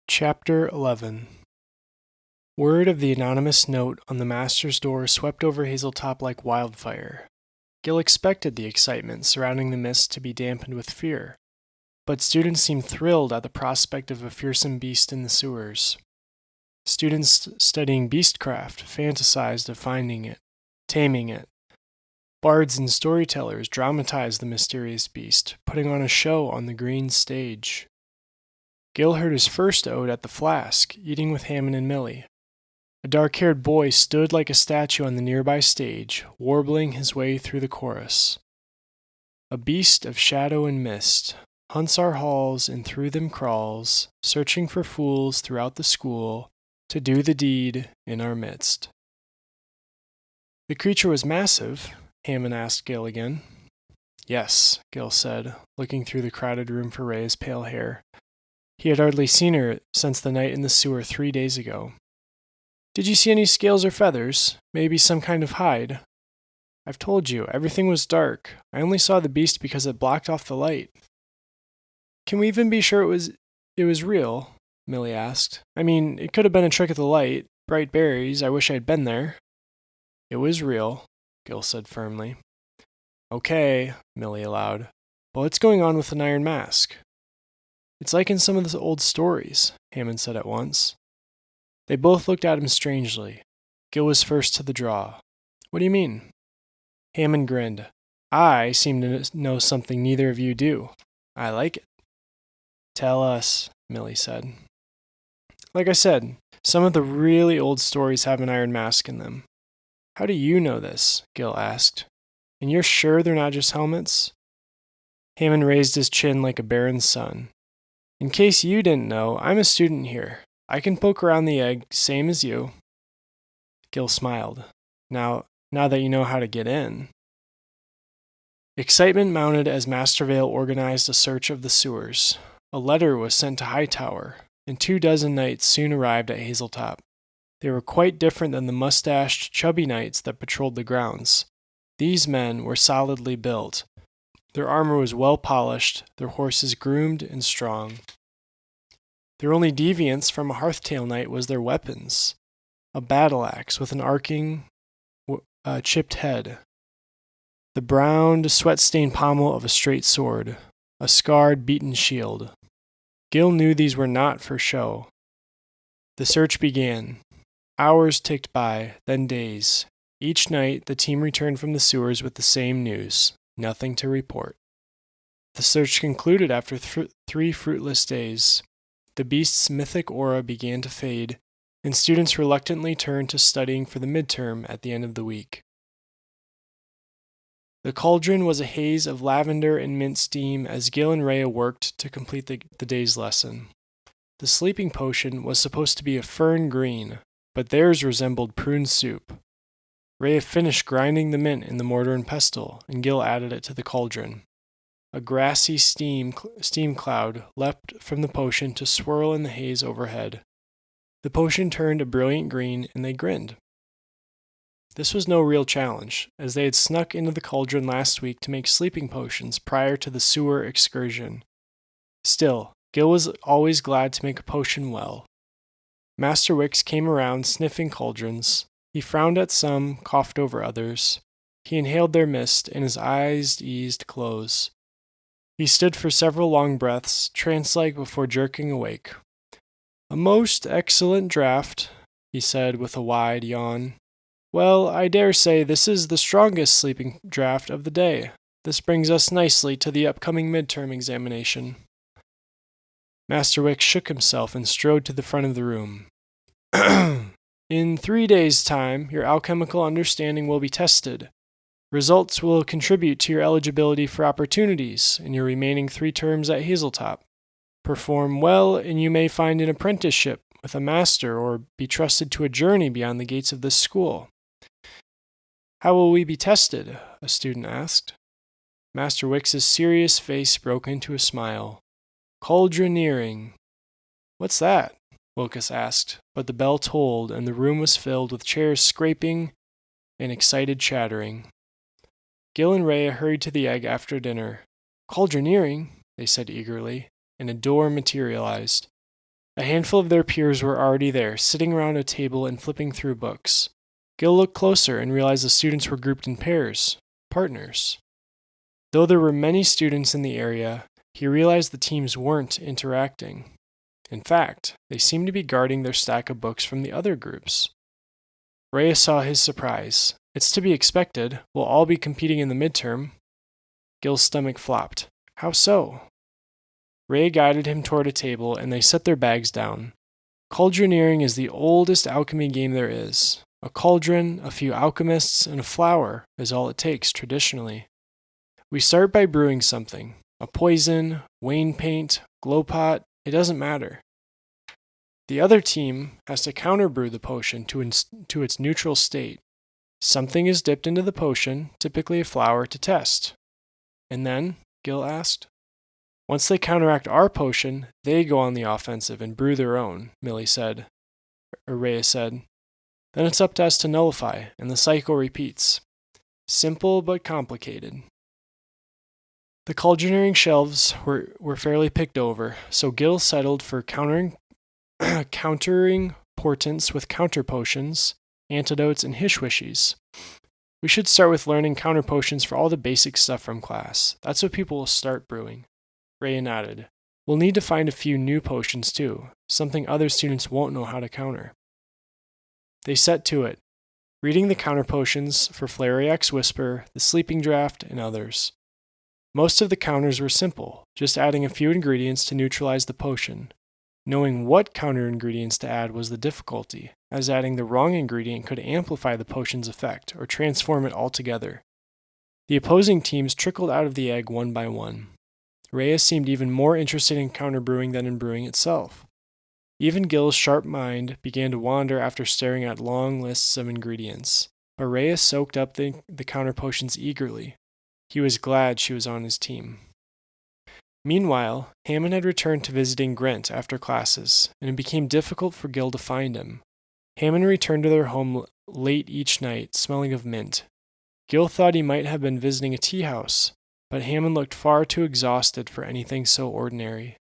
Chapter 11. Word of the anonymous note on the master's door swept over Hazeltop like wildfire. Gil expected the excitement surrounding the mist to be dampened with fear, but students seemed thrilled at the prospect of a fearsome beast in the sewers. Students studying beastcraft fantasized of finding it, taming it. Bards and storytellers dramatized the mysterious beast, putting on a show on the green stage. Gil heard his first ode at the flask, eating with Hammond and Millie. A dark-haired boy stood like a statue on the nearby stage, warbling his way through the chorus. A beast of shadow and mist hunts our halls and through them crawls, searching for fools throughout the school to do the deed in our midst. The creature was massive, Hammond asked Gil again. Yes, Gil said, looking through the crowded room for Ray's pale hair. He had hardly seen her since the night in the sewer 3 days ago. Did you see any scales or feathers? Maybe some kind of hide? I've told you, everything was dark. I only saw the beast because it blocked off the light. Can we even be sure it was real? Millie asked. I mean, it could have been a trick of the light. Bright berries, I wish I'd been there. It was real, Gil said firmly. Okay, Millie allowed. But what's going on with an iron mask? It's like in some of the old stories, Hammond said at once. They both looked at him strangely. Gil was first to the draw. What do you mean? Hammond grinned. I seem to know something neither of you do. I like it. Tell us, Millie said. Like I said, some of the really old stories have an iron mask in them. How do you know this? Gil asked. And you're sure they're not just helmets? Hammond raised his chin like a baron's son. In case you didn't know, I'm a student here. I can poke around the egg, same as you. Gil smiled. Now that you know how to get in. Excitement mounted as Master Vale organized a search of the sewers. A letter was sent to Hightower, and 24 knights soon arrived at Hazeltop. They were quite different than the mustached, chubby knights that patrolled the grounds. These men were solidly built. Their armor was well polished, their horses groomed and strong. Their only deviance from a Hearthtail knight was their weapons. A battle axe with an arcing, chipped head. The browned, sweat-stained pommel of a straight sword. A scarred, beaten shield. Gil knew these were not for show. The search began. Hours ticked by, then days. Each night, the team returned from the sewers with the same news. Nothing to report. The search concluded after 3 fruitless days. The beast's mythic aura began to fade, and students reluctantly turned to studying for the midterm at the end of the week. The cauldron was a haze of lavender and mint steam as Gil and Rhea worked to complete the day's lesson. The sleeping potion was supposed to be a fern green, but theirs resembled prune soup. Rhea finished grinding the mint in the mortar and pestle, and Gil added it to the cauldron. A grassy steam cloud leapt from the potion to swirl in the haze overhead. The potion turned a brilliant green, and they grinned. This was no real challenge, as they had snuck into the cauldron last week to make sleeping potions prior to the sewer excursion. Still, Gil was always glad to make a potion well. Master Wicks came around sniffing cauldrons. He frowned at some, coughed over others. He inhaled their mist, and his eyes eased close. He stood for several long breaths, trance-like, before jerking awake. A most excellent draught, he said with a wide yawn. Well, I dare say this is the strongest sleeping draught of the day. This brings us nicely to the upcoming midterm examination. Master Wicks shook himself and strode to the front of the room. In 3 days' time, your alchemical understanding will be tested. Results will contribute to your eligibility for opportunities in your remaining 3 terms at Hazeltop. Perform well, and you may find an apprenticeship with a master or be trusted to a journey beyond the gates of this school. How will we be tested? A student asked. Master Wicks's serious face broke into a smile. Cauldroneering. What's that? Wilkes asked, but the bell tolled and the room was filled with chairs scraping and excited chattering. Gil and Rhea hurried to the egg after dinner. Cauldroneering, they said eagerly, and a door materialized. A handful of their peers were already there, sitting around a table and flipping through books. Gil looked closer and realized the students were grouped in pairs, partners. Though there were many students in the area, he realized the teams weren't interacting. In fact, they seemed to be guarding their stack of books from the other groups. Rhea saw his surprise. It's to be expected. We'll all be competing in the midterm. Gil's stomach flopped. How so? Rhea guided him toward a table, and they set their bags down. Cauldroneering is the oldest alchemy game there is. A cauldron, a few alchemists, and a flower is all it takes traditionally. We start by brewing something. A poison, wane paint, glow pot, it doesn't matter. The other team has to counterbrew the potion to its neutral state. Something is dipped into the potion, typically a flower, to test. And then, Gil asked. Once they counteract our potion, they go on the offensive and brew their own, Rhea said. Then it's up to us to nullify, and the cycle repeats. Simple but complicated. The cauldroneering shelves were fairly picked over, so Gil settled for countering portents with counter potions, antidotes, and hishwishies. We should start with learning counter potions for all the basic stuff from class. That's what people will start brewing. Rhea nodded. We'll need to find a few new potions too, something other students won't know how to counter. They set to it, reading the counter potions for Flareax's Whisper, the Sleeping Draught, and others. Most of the counters were simple, just adding a few ingredients to neutralize the potion. Knowing what counter ingredients to add was the difficulty, as adding the wrong ingredient could amplify the potion's effect or transform it altogether. The opposing teams trickled out of the egg one by one. Rhea seemed even more interested in counterbrewing than in brewing itself. Even Gil's sharp mind began to wander after staring at long lists of ingredients, but Rhea soaked up the counter potions eagerly. He was glad she was on his team. Meanwhile, Hammond had returned to visiting Grant after classes, and it became difficult for Gil to find him. Hammond returned to their home late each night, smelling of mint. Gil thought he might have been visiting a tea house, but Hammond looked far too exhausted for anything so ordinary.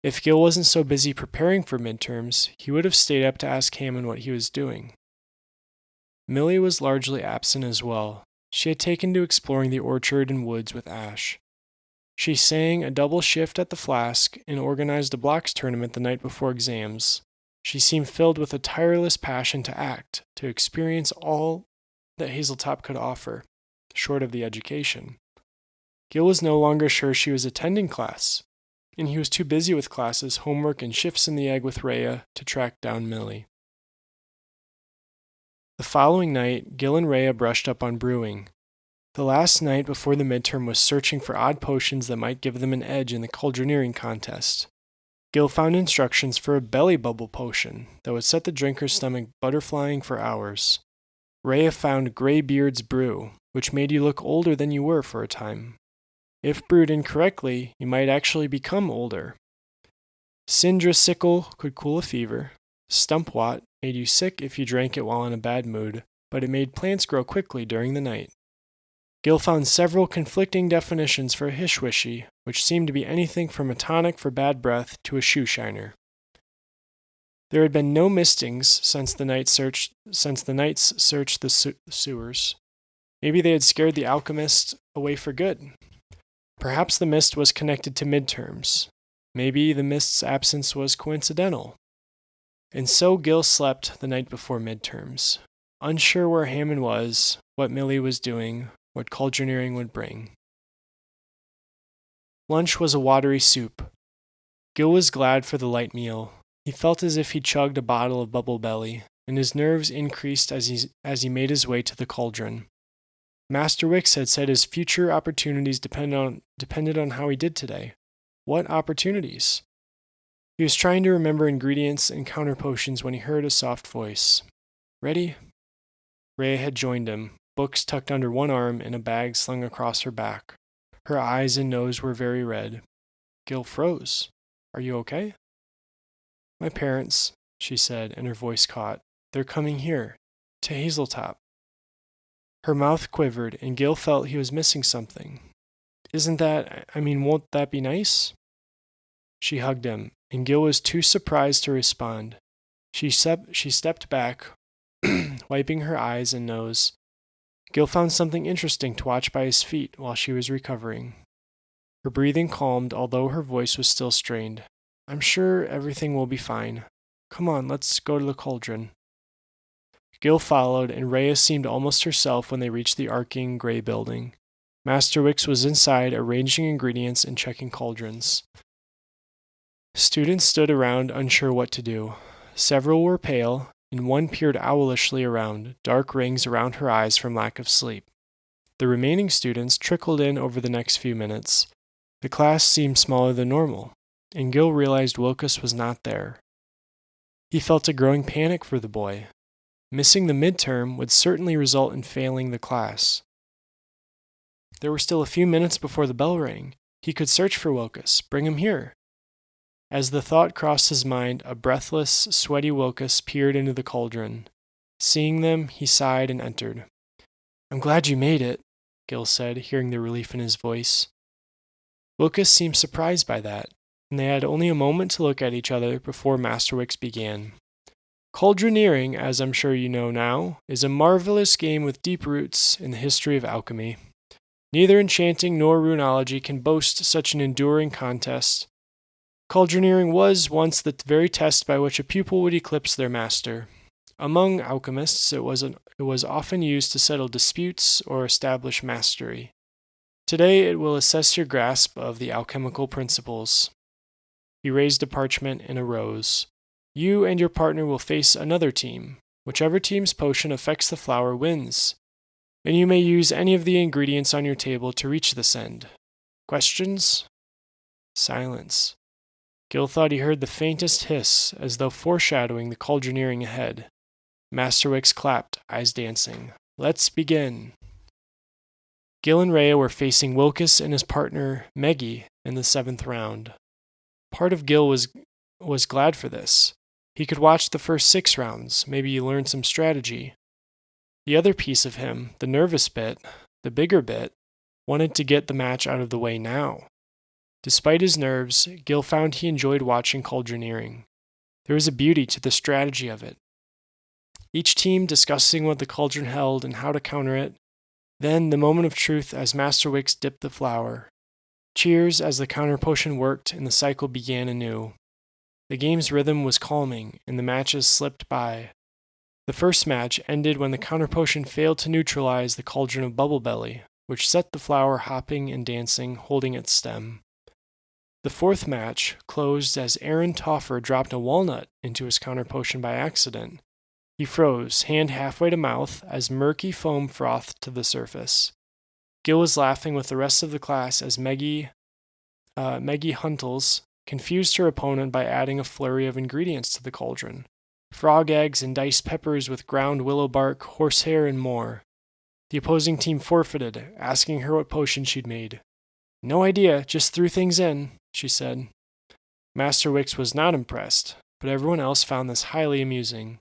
If Gil wasn't so busy preparing for midterms, he would have stayed up to ask Hammond what he was doing. Millie was largely absent as well. She had taken to exploring the orchard and woods with Ash. She sang a double shift at the Flask and organized a blocks tournament the night before exams. She seemed filled with a tireless passion to act, to experience all that Hazeltop could offer, short of the education. Gil was no longer sure she was attending class, and he was too busy with classes, homework, and shifts in the egg with Rhea to track down Millie. The following night, Gil and Rhea brushed up on brewing. The last night before the midterm was searching for odd potions that might give them an edge in the cauldroneering contest. Gil found instructions for a belly bubble potion that would set the drinker's stomach butterflying for hours. Rhea found Greybeard's Brew, which made you look older than you were for a time. If brewed incorrectly, you might actually become older. Sindrasicle could cool a fever. Stumpwat made you sick if you drank it while in a bad mood, but it made plants grow quickly during the night. Gil found several conflicting definitions for a hishwishy, which seemed to be anything from a tonic for bad breath to a shoe shiner. There had been no mistings since the knights searched the sewers. Maybe they had scared the alchemist away for good. Perhaps the mist was connected to midterms. Maybe the mist's absence was coincidental. And so Gil slept the night before midterms, unsure where Hammond was, what Millie was doing, what cauldroneering would bring. Lunch was a watery soup. Gil was glad for the light meal. He felt as if he chugged a bottle of Bubble Belly, and his nerves increased as he made his way to the cauldron. Master Wicks had said his future opportunities depended on how he did today. What opportunities? He was trying to remember ingredients and counter potions when he heard a soft voice. Ready? Rhea had joined him, books tucked under one arm and a bag slung across her back. Her eyes and nose were very red. Gil froze. Are you okay? My parents, she said, and her voice caught. They're coming here, to Hazeltop. Her mouth quivered, and Gil felt he was missing something. Won't that be nice? She hugged him. and Gil was too surprised to respond. She stepped back, wiping her eyes and nose. Gil found something interesting to watch by his feet while she was recovering. Her breathing calmed, although her voice was still strained. I'm sure everything will be fine. Come on, let's go to the cauldron. Gil followed, and Rhea seemed almost herself when they reached the arcing gray building. Master Wicks was inside, arranging ingredients and checking cauldrons. Students stood around, unsure what to do. Several were pale, and one peered owlishly around, dark rings around her eyes from lack of sleep. The remaining students trickled in over the next few minutes. The class seemed smaller than normal, and Gil realized Wilkes was not there. He felt a growing panic for the boy. Missing the midterm would certainly result in failing the class. There were still a few minutes before the bell rang. He could search for Wilkes, bring him here. As the thought crossed his mind, a breathless, sweaty Wilkes peered into the cauldron. Seeing them, he sighed and entered. I'm glad you made it, Gil said, hearing the relief in his voice. Wilkes seemed surprised by that, and they had only a moment to look at each other before Master Wicks began. Cauldroneering, as I'm sure you know now, is a marvelous game with deep roots in the history of alchemy. Neither enchanting nor runology can boast such an enduring contest. Cauldroneering was once the very test by which a pupil would eclipse their master. Among alchemists, it was often used to settle disputes or establish mastery. Today, it will assess your grasp of the alchemical principles. He raised a parchment and arose. You and your partner will face another team. Whichever team's potion affects the flower wins, and you may use any of the ingredients on your table to reach this end. Questions? Silence. Gil thought he heard the faintest hiss, as though foreshadowing the cauldroneering ahead. Master Wicks clapped, eyes dancing. Let's begin. Gil and Rhea were facing Wilkes and his partner, Meggie, in the 7th round. Part of Gil was glad for this. He could watch the first 6 rounds, maybe learn some strategy. The other piece of him, the nervous bit, the bigger bit, wanted to get the match out of the way now. Despite his nerves, Gil found he enjoyed watching cauldroneering. There was a beauty to the strategy of it. Each team discussing what the cauldron held and how to counter it. Then the moment of truth as Master Wicks dipped the flower. Cheers as the counter potion worked and the cycle began anew. The game's rhythm was calming, and the matches slipped by. The first match ended when the counter potion failed to neutralize the cauldron of Bubble Belly, which set the flower hopping and dancing, holding its stem. The 4th match closed as Aaron Toffer dropped a walnut into his counter potion by accident. He froze, hand halfway to mouth, as murky foam frothed to the surface. Gil was laughing with the rest of the class as Meggie Huntles confused her opponent by adding a flurry of ingredients to the cauldron. Frog eggs and diced peppers with ground willow bark, horsehair, and more. The opposing team forfeited, asking her what potion she'd made. No idea, just threw things in, she said. Master Wicks was not impressed, but everyone else found this highly amusing.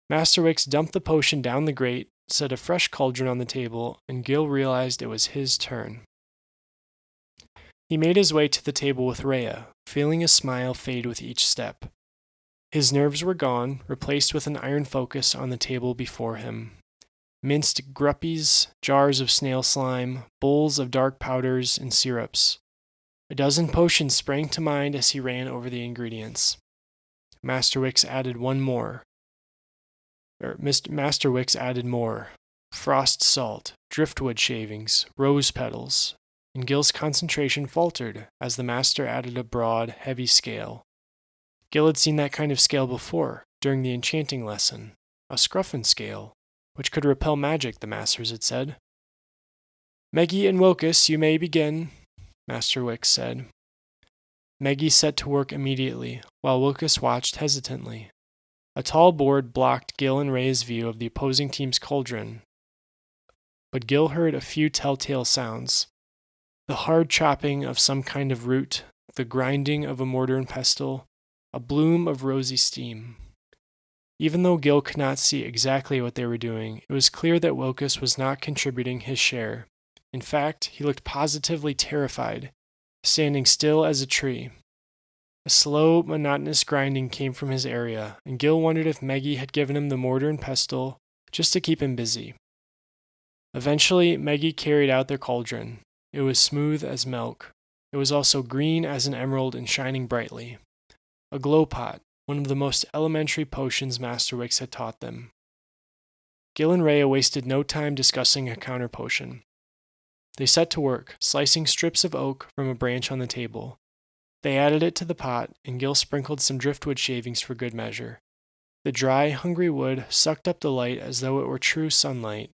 Master Wicks dumped the potion down the grate, set a fresh cauldron on the table, and Gil realized it was his turn. He made his way to the table with Rhea, feeling his smile fade with each step. His nerves were gone, replaced with an iron focus on the table before him. Minced gruppies, jars of snail slime, bowls of dark powders and syrups. A dozen potions sprang to mind as he ran over the ingredients. Master Wicks added more. Frost salt, driftwood shavings, rose petals, and Gil's concentration faltered as the master added a broad, heavy scale. Gil had seen that kind of scale before, during the enchanting lesson, a scruffin scale, which could repel magic, the masters had said. Meggie and Wilkes, you may begin, Master Wicks said. Meggie set to work immediately, while Wilkes watched hesitantly. A tall board blocked Gil and Ray's view of the opposing team's cauldron, but Gil heard a few telltale sounds. The hard chopping of some kind of root, the grinding of a mortar and pestle, a bloom of rosy steam. Even though Gil could not see exactly what they were doing, it was clear that Wilkes was not contributing his share. In fact, he looked positively terrified, standing still as a tree. A slow, monotonous grinding came from his area, and Gil wondered if Maggie had given him the mortar and pestle just to keep him busy. Eventually, Maggie carried out their cauldron. It was smooth as milk. It was also green as an emerald and shining brightly. A glow pot, one of the most elementary potions Master Wicks had taught them. Gil and Rhea wasted no time discussing a counter potion. They set to work, slicing strips of oak from a branch on the table. They added it to the pot, and Gil sprinkled some driftwood shavings for good measure. The dry, hungry wood sucked up the light as though it were true sunlight.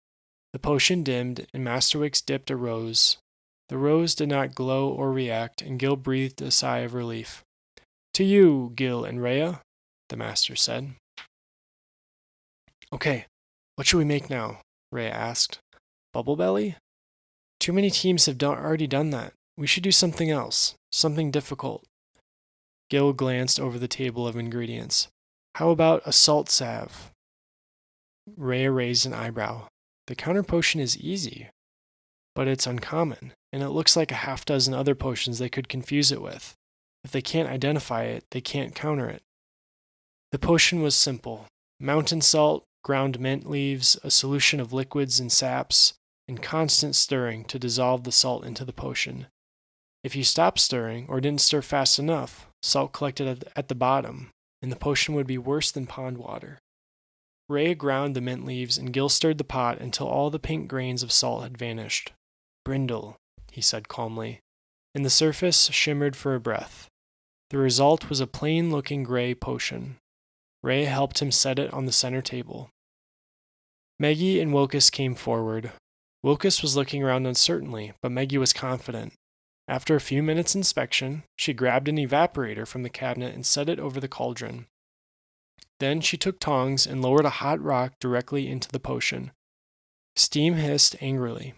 The potion dimmed, and Master Wicks dipped a rose. The rose did not glow or react, and Gil breathed a sigh of relief. "To you, Gil and Rhea," the master said. "Okay, what should we make now?" Rhea asked. "Bubble Belly? Too many teams have already done that. We should do something else, something difficult." Gil glanced over the table of ingredients. "How about a salt salve?" Rhea raised an eyebrow. "The counter potion is easy, but it's uncommon, and it looks like a half dozen other potions they could confuse it with. If they can't identify it, they can't counter it." The potion was simple. Mountain salt, ground mint leaves, a solution of liquids and saps, and constant stirring to dissolve the salt into the potion. If you stopped stirring or didn't stir fast enough, salt collected at the bottom, and the potion would be worse than pond water. Rhea ground the mint leaves, and Gil stirred the pot until all the pink grains of salt had vanished. "Brindle," he said calmly, and the surface shimmered for a breath. The result was a plain-looking gray potion. Rhea helped him set it on the center table. Maggie and Wilkes came forward. Wilkes was looking around uncertainly, but Maggie was confident. After a few minutes' inspection, she grabbed an evaporator from the cabinet and set it over the cauldron. Then she took tongs and lowered a hot rock directly into the potion. Steam hissed angrily.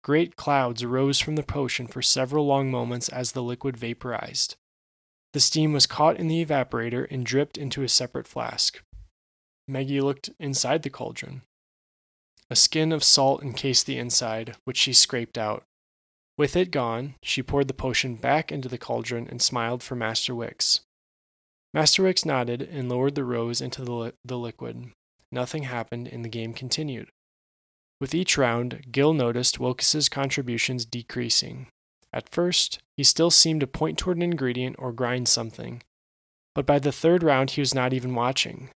Great clouds arose from the potion for several long moments as the liquid vaporized. The steam was caught in the evaporator and dripped into a separate flask. Maggie looked inside the cauldron. A skin of salt encased the inside, which she scraped out. With it gone, she poured the potion back into the cauldron and smiled for Master Wicks. Master Wicks nodded and lowered the rose into the liquid. Nothing happened, and the game continued. With each round, Gil noticed Wilkes's contributions decreasing. At first, he still seemed to point toward an ingredient or grind something, but by the third round he was not even watching.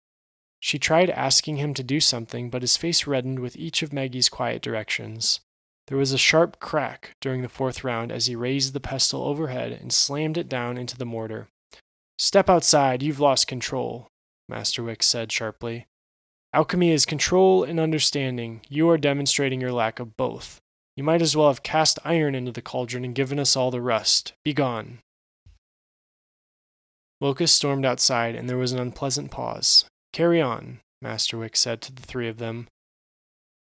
She tried asking him to do something, but his face reddened with each of Maggie's quiet directions. There was a sharp crack during the fourth round as he raised the pestle overhead and slammed it down into the mortar. "Step outside, you've lost control," Master Wicks said sharply. "Alchemy is control and understanding. You are demonstrating your lack of both. You might as well have cast iron into the cauldron and given us all the rust. Be gone." Wilkes stormed outside, and there was an unpleasant pause. "Carry on," Master Wicks said to the three of them.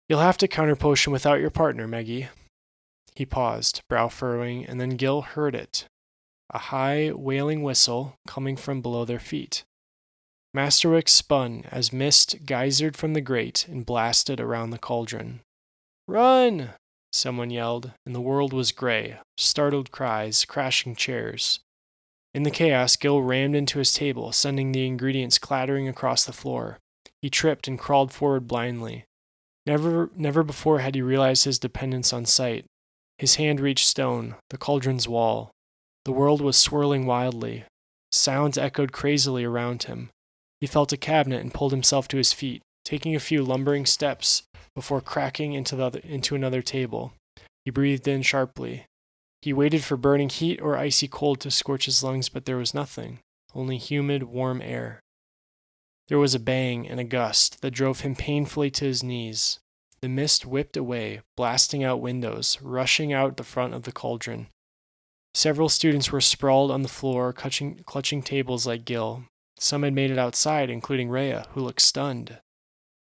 "You'll have to counter potion without your partner, Maggie." He paused, brow furrowing, and then Gil heard it. A high, wailing whistle coming from below their feet. Master Wicks spun as mist geysered from the grate and blasted around the cauldron. "Run!" someone yelled, and the world was gray, startled cries, crashing chairs. In the chaos, Gil rammed into his table, sending the ingredients clattering across the floor. He tripped and crawled forward blindly. Never before had he realized his dependence on sight. His hand reached stone, the cauldron's wall. The world was swirling wildly. Sounds echoed crazily around him. He felt a cabinet and pulled himself to his feet, taking a few lumbering steps before cracking into another table. He breathed in sharply. He waited for burning heat or icy cold to scorch his lungs, but there was nothing, only humid, warm air. There was a bang and a gust that drove him painfully to his knees. The mist whipped away, blasting out windows, rushing out the front of the cauldron. Several students were sprawled on the floor, clutching tables like Gil. Some had made it outside, including Rhea, who looked stunned.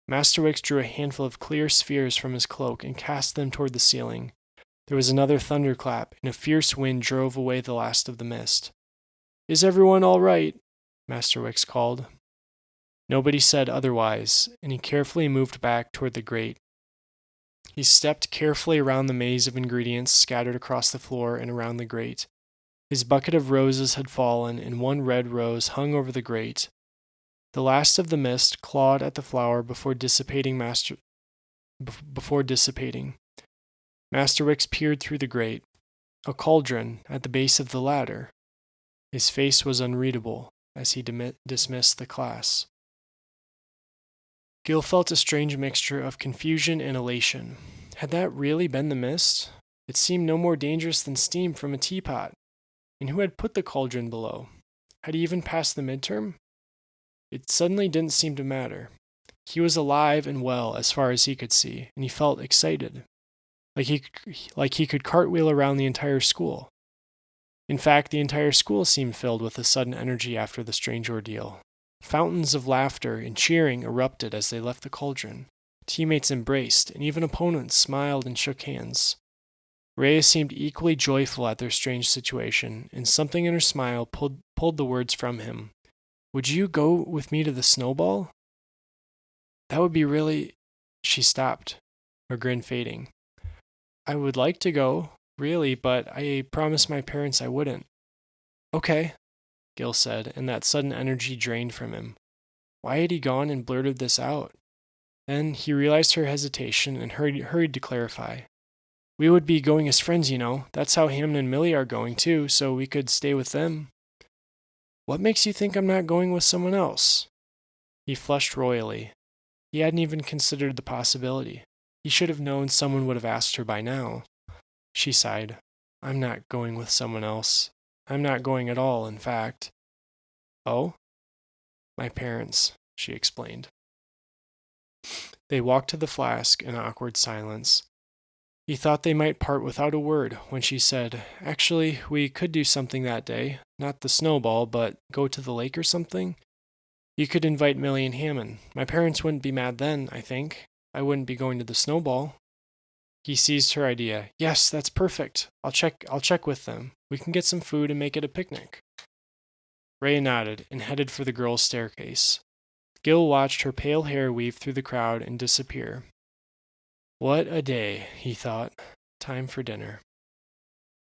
Master Wicks drew a handful of clear spheres from his cloak and cast them toward the ceiling. There was another thunderclap, and a fierce wind drove away the last of the mist. "Is everyone all right?" Master Wicks called. Nobody said otherwise, and he carefully moved back toward the grate. He stepped carefully around the maze of ingredients scattered across the floor and around the grate. His bucket of roses had fallen, and one red rose hung over the grate. The last of the mist clawed at the flower before dissipating. Master Wicks peered through the grate. A cauldron at the base of the ladder. His face was unreadable as he dismissed the class. Gil felt a strange mixture of confusion and elation. Had that really been the mist? It seemed no more dangerous than steam from a teapot. And who had put the cauldron below? Had he even passed the midterm? It suddenly didn't seem to matter. He was alive and well as far as he could see, and he felt excited. Like he could cartwheel around the entire school. In fact, the entire school seemed filled with a sudden energy after the strange ordeal. Fountains of laughter and cheering erupted as they left the cauldron. Teammates embraced, and even opponents smiled and shook hands. Rhea seemed equally joyful at their strange situation, and something in her smile pulled the words from him. Would you go with me to the snowball? That would be really... She stopped, her grin fading. I would like to go, really, but I promised my parents I wouldn't. Okay, Gil said, and that sudden energy drained from him. Why had he gone and blurted this out? Then he realized her hesitation and hurried to clarify. We would be going as friends, you know. That's how Hammond and Millie are going, too, so we could stay with them. What makes you think I'm not going with someone else? He flushed royally. He hadn't even considered the possibility. He should have known someone would have asked her by now. She sighed. I'm not going with someone else. I'm not going at all, in fact. Oh? My parents, she explained. They walked to the flask in awkward silence. He thought they might part without a word when she said, Actually, we could do something that day. Not the snowball, but go to the lake or something. You could invite Millie and Hammond. My parents wouldn't be mad then, I think. I wouldn't be going to the snowball. He seized her idea. Yes, that's perfect. I'll check with them. We can get some food and make it a picnic. Ray nodded and headed for the girls' staircase. Gil watched her pale hair weave through the crowd and disappear. What a day, he thought. Time for dinner.